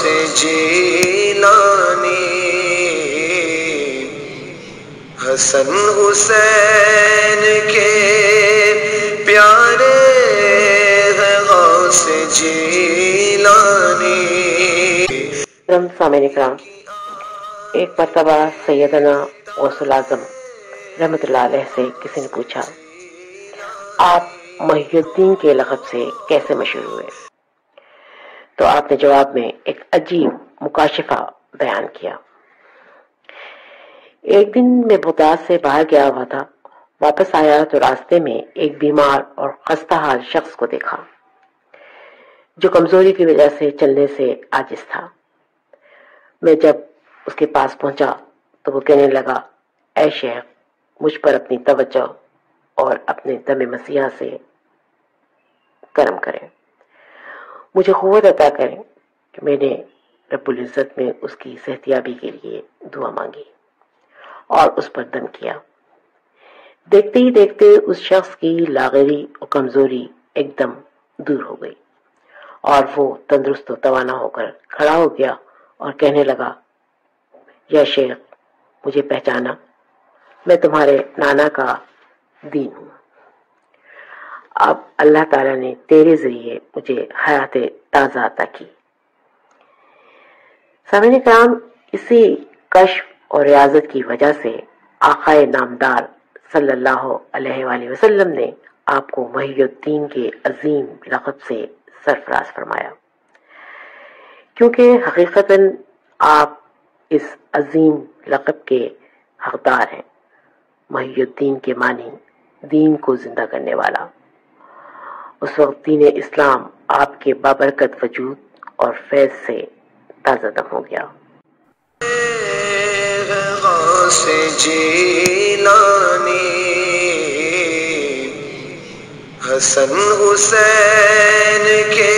سے جیلانی، حسن حسین کے پیارے ہیں غوث جیلانی۔ سامعین کرام، ایک مرتبہ سیدنا غوث الاعظم رحمۃ اللہ علیہ سے کسی نے پوچھا، آپ محی الدین کے لقب سے کیسے مشہور ہوئے؟ تو آپ نے جواب میں ایک عجیب مکاشفہ بیان کیا۔ ایک دن میں بغداد سے باہر گیا ہوا تھا، واپس آیا تو راستے میں ایک بیمار اور خستہ حال شخص کو دیکھا جو کمزوری کی وجہ سے چلنے سے عاجز تھا۔ میں جب اس کے پاس پہنچا تو وہ کہنے لگا، اے شیخ، مجھ پر اپنی توجہ اور اپنے دم مسیحا سے کرم کریں، مجھے قوت عطا کریں کہ میں نے رب العزت میں اس کی صحتیابی کے لیے دعا مانگی اور اس پر دم کیا۔ دیکھتے ہی دیکھتے اس شخص کی لاغری اور کمزوری ایک دم دور ہو گئی اور وہ تندرست و توانا ہو کر کھڑا ہو گیا اور کہنے لگا، یا شیخ، مجھے پہچانا؟ میں تمہارے نانا کا دین ہوں۔ اب اللہ تعالیٰ نے تیرے ذریعے مجھے حیات تازہ عطا کی۔ سامعین کرام، اسی کشف اور ریاضت کی وجہ سے آقائے نامدار صلی اللہ علیہ وآلہ وسلم نے آپ کو محی الدین کے عظیم لقب سے سرفراز فرمایا، کیونکہ حقیقتاً آپ اس عظیم لقب کے حقدار ہیں۔ محی الدین کے معنی دین کو زندہ کرنے والا۔ اس وقت دین اسلام آپ کے بابرکت وجود اور فیض سے تازہ دم ہو گیا۔ غوث جیلانی، حسن حسین کے